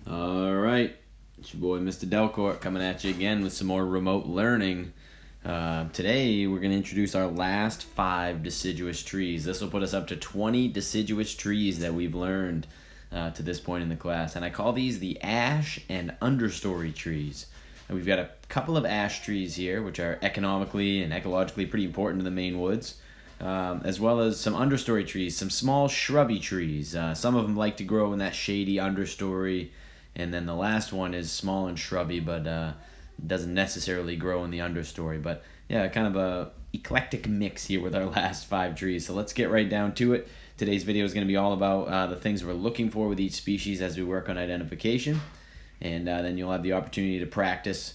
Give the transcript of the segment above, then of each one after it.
All right, it's your boy Mr. Delcourt coming at you again with some more remote learning. Today we're going to introduce our last 5 deciduous trees. This will put us up to 20 deciduous trees that we've learned to this point in the class. And I call these the ash and understory trees. And we've got a couple of ash trees here, which are economically and ecologically pretty important to the Maine woods. As well as some understory trees, some small shrubby trees. Some of them like to grow in that shady understory. And then the last one is small and shrubby, but doesn't necessarily grow in the understory. But yeah, kind of a eclectic mix here with our last 5 trees. So let's get right down to it. Today's video is going to be all about the things we're looking for with each species as we work on identification. And then you'll have the opportunity to practice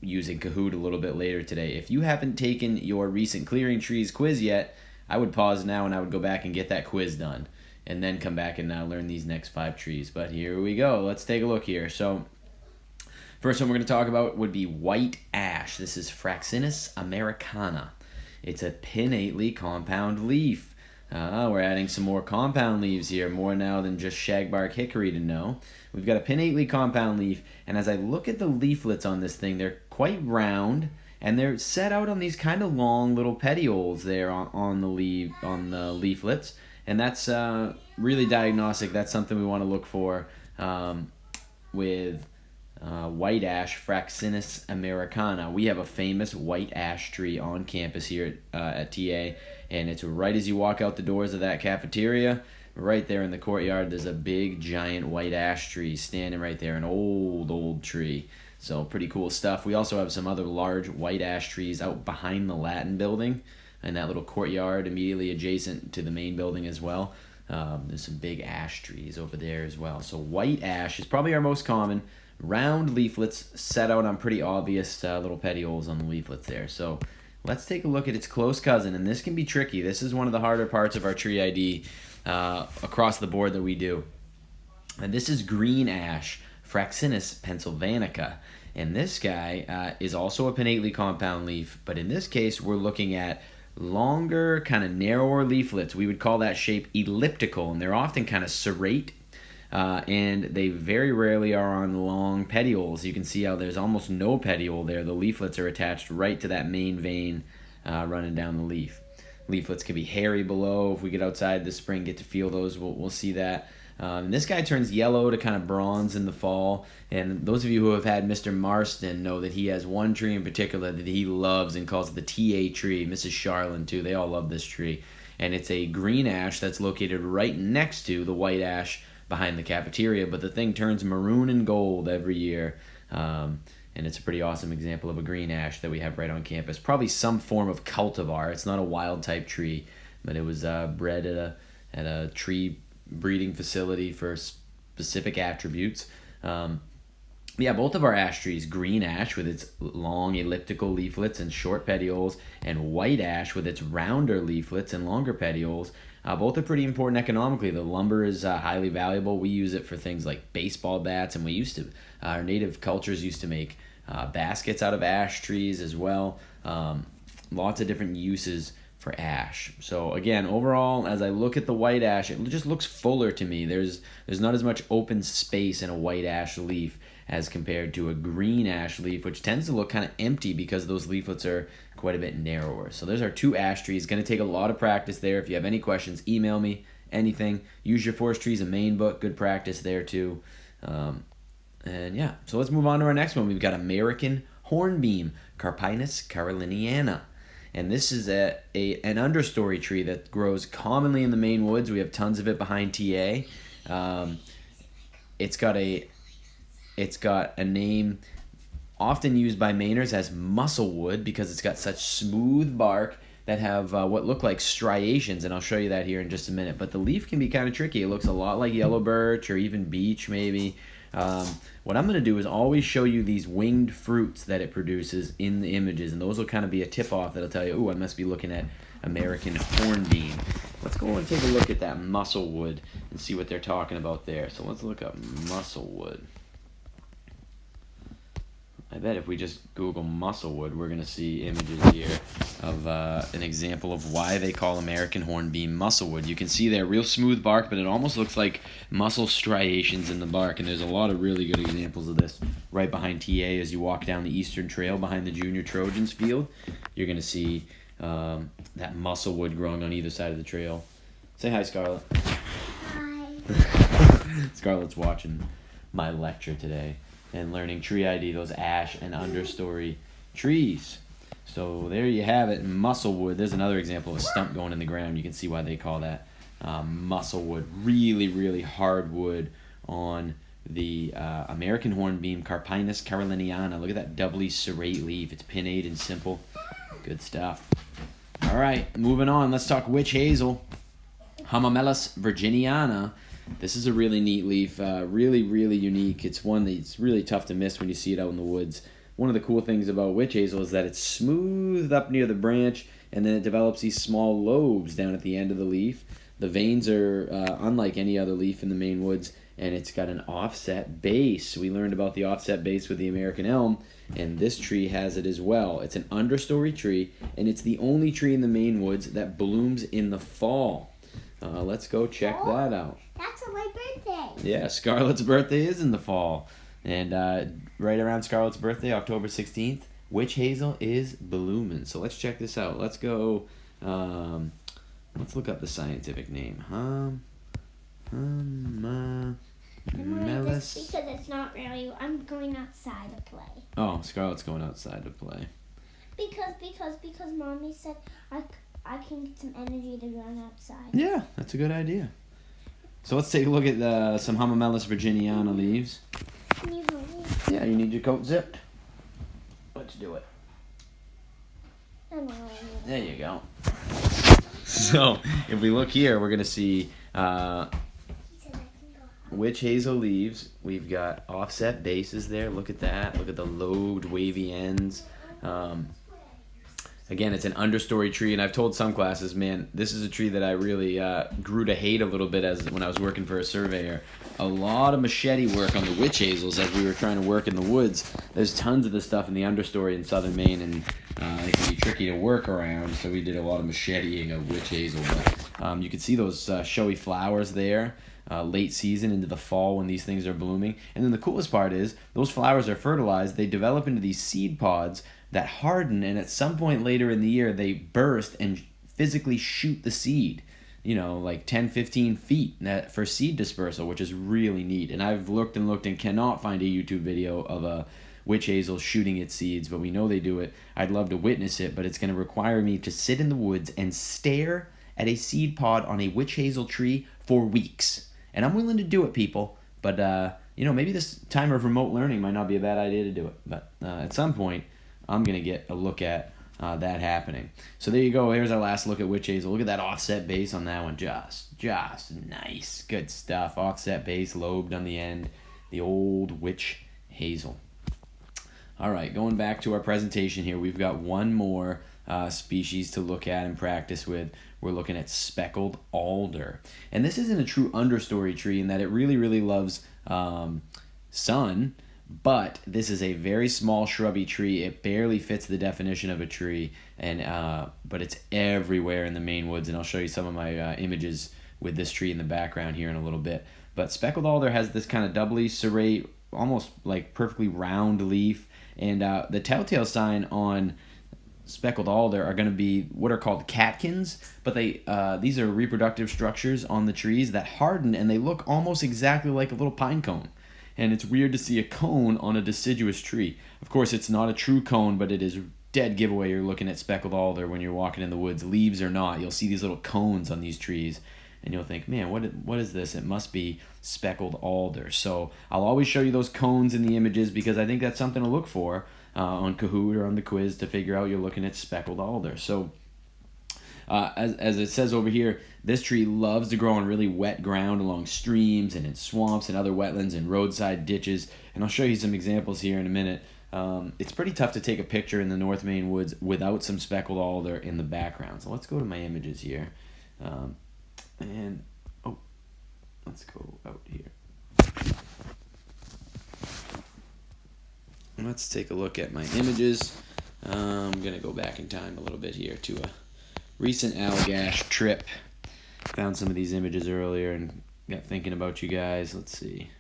using Kahoot a little bit later today. If you haven't taken your recent clearing trees quiz yet, I would pause now and I would go back and get that quiz done. And then come back and learn these next 5 trees. But here we go. Let's take a look here. So first one we're going to talk about would be white ash. This is Fraxinus americana. It's a pinnately compound leaf. We're adding some more compound leaves here, more now than just shagbark hickory to know. We've got a pinnately compound leaf, and as I look at the leaflets on this thing, they're quite round, and they're set out on these kind of long little petioles there on the leaflets. And that's really diagnostic. That's something we want to look for with white ash, Fraxinus americana. We have a famous white ash tree on campus here at TA, and it's right as you walk out the doors of that cafeteria, right there in the courtyard, there's a big, giant white ash tree standing right there, an old tree. So pretty cool stuff. We also have some other large white ash trees out behind the Latin building, in that little courtyard immediately adjacent to the main building as well. There's some big ash trees over there as well. So white ash is probably our most common. Round leaflets set out on pretty obvious little petioles on the leaflets there. So let's take a look at its close cousin, and this can be tricky. This is one of the harder parts of our tree ID across the board that we do. And this is green ash, Fraxinus pennsylvanica. And this guy is also a pinnately compound leaf, but in this case we're looking at longer, kind of narrower leaflets. We would call that shape elliptical, and they're often kind of serrate, and they very rarely are on long petioles. You can see how there's almost no petiole there. The leaflets are attached right to that main vein running down the leaf. Leaflets can be hairy below. If we get outside this spring, get to feel those, we'll see that. And this guy turns yellow to kind of bronze in the fall. And those of you who have had Mr. Marston know that he has one tree in particular that he loves and calls the TA tree. Mrs. Charlin, too. They all love this tree. And it's a green ash that's located right next to the white ash behind the cafeteria. But the thing turns maroon and gold every year. And it's a pretty awesome example of a green ash that we have right on campus. Probably some form of cultivar. It's not a wild type tree, but it was bred at a tree breeding facility for specific attributes. Yeah, both of our ash trees, green ash with its long elliptical leaflets and short petioles, and white ash with its rounder leaflets and longer petioles, both are pretty important economically. The lumber is highly valuable. We use it for things like baseball bats, and our native cultures used to make baskets out of ash trees as well. Lots of different uses for ash. So again, overall, as I look at the white ash, it just looks fuller to me. There's not as much open space in a white ash leaf as compared to a green ash leaf, which tends to look kind of empty because those leaflets are quite a bit narrower. So there's our 2 ash trees. Going to take a lot of practice there. If you have any questions, email me, anything. Use your Forest Trees and Maine book. Good practice there too. And yeah, so let's move on to our next one. We've got American Hornbeam, Carpinus caroliniana. And this is an understory tree that grows commonly in the Maine woods. We have tons of it behind TA. It's got a name often used by Mainers as musclewood because it's got such smooth bark that have what look like striations, and I'll show you that here in just a minute. But the leaf can be kind of tricky. It looks a lot like yellow birch or even beech maybe. What I'm going to do is always show you these winged fruits that it produces in the images, and those will kind of be a tip-off that'll tell you, ooh, I must be looking at American Hornbeam. Let's go and take a look at that musclewood and see what they're talking about there. So let's look up musclewood. I bet if we just Google musclewood, we're going to see images here of an example of why they call American hornbeam musclewood. You can see there real smooth bark, but it almost looks like muscle striations in the bark, and there's a lot of really good examples of this right behind TA as you walk down the Eastern Trail behind the Junior Trojans field. You're going to see that musclewood growing on either side of the trail. Say hi, Scarlett. Hi. Scarlett's watching my lecture today and learning tree ID, those ash and understory trees. So there you have it, musclewood. There's another example of a stump going in the ground. You can see why they call that musclewood. Really, really hard wood on the American hornbeam, Carpinus caroliniana. Look at that doubly serrate leaf. It's pinnate and simple. Good stuff. All right, moving on. Let's talk witch hazel, Hamamelis virginiana. This is a really neat leaf, really, really unique. It's one that's really tough to miss when you see it out in the woods. One of the cool things about witch hazel is that it's smoothed up near the branch, and then it develops these small lobes down at the end of the leaf. The veins are unlike any other leaf in the Maine woods, and it's got an offset base. We learned about the offset base with the American elm, and this tree has it as well. It's an understory tree, and it's the only tree in the Maine woods that blooms in the fall. Let's go check that out. That's my birthday. Yeah, Scarlett's birthday is in the fall. And right around Scarlett's birthday, October 16th, witch hazel is blooming. So let's check this out. Let's go, let's look up the scientific name. I'm this because it's not really, I'm going outside to play. Oh, Scarlett's going outside to play. Because Mommy said I can get some energy to run outside. Yeah, that's a good idea. So let's take a look at some Hamamelis virginiana leaves. Can you hold it? Yeah, you need your coat zipped. Let's do it. There you go. So if we look here, we're going to see witch hazel leaves. We've got offset bases there. Look at that. Look at the lobed, wavy ends. Again, it's an understory tree, and I've told some classes, man, this is a tree that I really grew to hate a little bit as when I was working for a surveyor. A lot of machete work on the witch hazels as we were trying to work in the woods. There's tons of this stuff in the understory in southern Maine, and it can be tricky to work around, so we did a lot of macheteing of witch hazel. But you can see those showy flowers there. Late season into the fall when these things are blooming. And then the coolest part is those flowers are fertilized. They develop into these seed pods that harden, and at some point later in the year they burst and physically shoot the seed, like 10, 15 feet for seed dispersal, which is really neat. And I've looked and cannot find a YouTube video of a witch hazel shooting its seeds, but we know they do it. I'd love to witness it, but it's going to require me to sit in the woods and stare at a seed pod on a witch hazel tree for weeks. And I'm willing to do it, people, but maybe this time of remote learning might not be a bad idea to do it. But at some point, I'm going to get a look at that happening. So there you go. Here's our last look at witch hazel. Look at that offset base on that one. Just nice. Good stuff. Offset base, lobed on the end. The old witch hazel. All right, going back to our presentation here, we've got one more species to look at and practice with. We're looking at speckled alder. And this isn't a true understory tree in that it really, really loves sun, but this is a very small shrubby tree. It barely fits the definition of a tree, and but it's everywhere in the Maine woods, and I'll show you some of my images with this tree in the background here in a little bit. But speckled alder has this kind of doubly serrate, almost like perfectly round leaf, and the telltale sign on speckled alder are going to be what are called catkins, but these are reproductive structures on the trees that harden, and they look almost exactly like a little pine cone. And it's weird to see a cone on a deciduous tree. Of course, it's not a true cone, but it is dead giveaway you're looking at speckled alder when you're walking in the woods, leaves or not. You'll see these little cones on these trees, and you'll think, man, what is this? It must be speckled alder. So I'll always show you those cones in the images because I think that's something to look for on Kahoot or on the quiz to figure out you're looking at speckled alder. So as it says over here, this tree loves to grow on really wet ground along streams and in swamps and other wetlands and roadside ditches. And I'll show you some examples here in a minute. It's pretty tough to take a picture in the North Maine woods without some speckled alder in the background. So let's go to my images here. Let's go out here. let's take a look at my images. I'm going to go back in time a little bit here to a recent Allagash trip. Found some of these images earlier and got thinking about you guys. Let's see.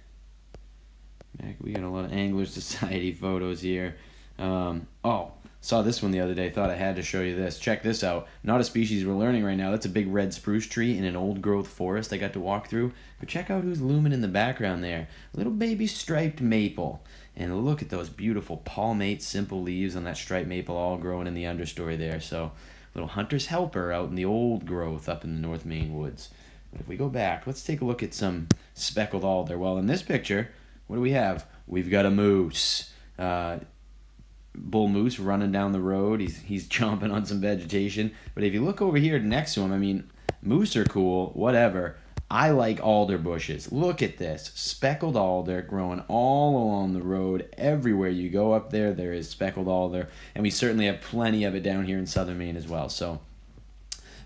We got a lot of Anglers Society photos here. Saw this one the other day. Thought I had to show you this. Check this out. Not a species we're learning right now. That's a big red spruce tree in an old growth forest I got to walk through. But check out who's looming in the background there. Little baby striped maple. And look at those beautiful palmate simple leaves on that striped maple all growing in the understory there. So little hunter's helper out in the old growth up in the North Maine woods. But if we go back, let's take a look at some speckled alder. Well, in this picture, what do we have? We've got a moose. Bull moose running down the road. He's chomping on some vegetation. But if you look over here next to him, I mean, moose are cool, whatever. I like alder bushes. Look at this. Speckled alder growing all along the road. Everywhere you go up there, there is speckled alder. And we certainly have plenty of it down here in southern Maine as well. So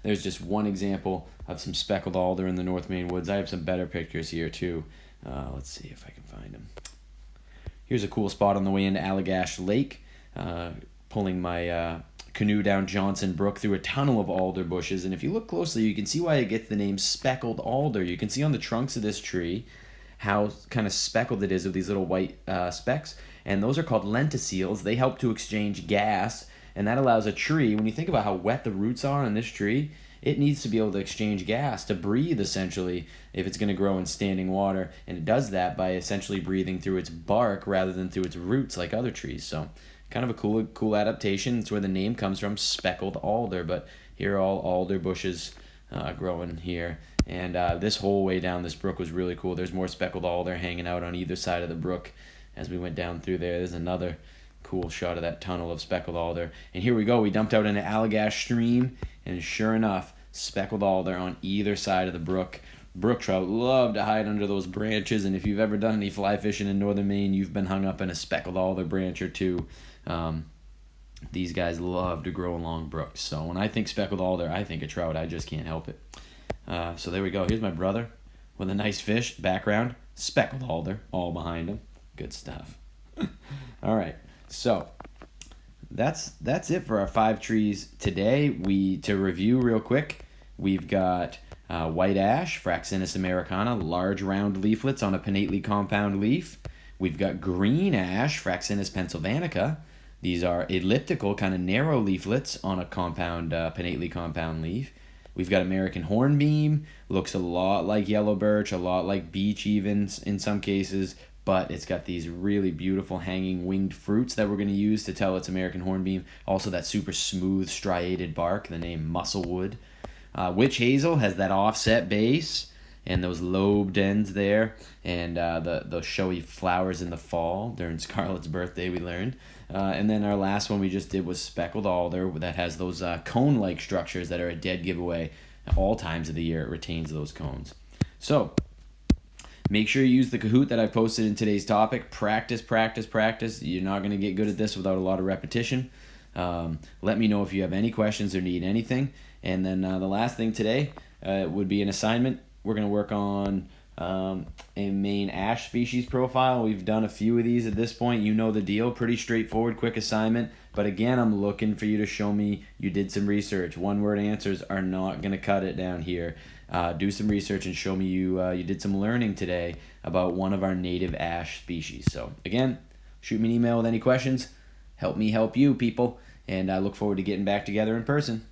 there's just one example of some speckled alder in the North Maine woods. I have some better pictures here too. Let's see if I can find them. Here's a cool spot on the way into Allagash Lake. Pulling my canoe down Johnson Brook through a tunnel of alder bushes, and if you look closely you can see why it gets the name speckled alder. You can see on the trunks of this tree how kind of speckled it is with these little white specks, and those are called lenticels. They help to exchange gas, and that allows a tree, when you think about how wet the roots are on this tree, it needs to be able to exchange gas to breathe, essentially, if it's going to grow in standing water, and it does that by essentially breathing through its bark rather than through its roots like other trees. So kind of a cool adaptation. It's where the name comes from, speckled alder. But here are all alder bushes growing here. And this whole way down this brook was really cool. There's more speckled alder hanging out on either side of the brook as we went down through there. There's another cool shot of that tunnel of speckled alder. And here we go. We dumped out into Allagash Stream, and sure enough, speckled alder on either side of the brook. Brook trout love to hide under those branches, and if you've ever done any fly fishing in northern Maine, you've been hung up in a speckled alder branch or two. These guys love to grow along brooks. So when I think speckled alder, I think of trout. I just can't help it. So there we go. Here's my brother with a nice fish background. Speckled alder all behind him. Good stuff. All right. So that's it for our 5 trees today. To review real quick, we've got white ash, Fraxinus americana, large round leaflets on a pinnately compound leaf. We've got green ash, Fraxinus pennsylvanica. These are elliptical, kind of narrow leaflets on a compound, pinnately compound leaf. We've got American hornbeam, looks a lot like yellow birch, a lot like beech even in some cases, but it's got these really beautiful hanging winged fruits that we're going to use to tell it's American hornbeam. Also that super smooth striated bark, the name musclewood. Witch hazel has that offset base and those lobed ends there, and the showy flowers in the fall during Scarlett's birthday, we learned. And then our last one we just did was speckled alder that has those cone-like structures that are a dead giveaway. At all times of the year, it retains those cones. So make sure you use the Kahoot that I posted in today's topic. Practice, practice, practice. You're not going to get good at this without a lot of repetition. Let me know if you have any questions or need anything. And then the last thing today would be an assignment. We're going to work on a Maine ash species profile. We've done a few of these at this point. You know the deal. Pretty straightforward, quick assignment. But again, I'm looking for you to show me you did some research. One-word answers are not going to cut it down here. Do some research and show me you did some learning today about one of our native ash species. So again, shoot me an email with any questions. Help me help you, people. And I look forward to getting back together in person.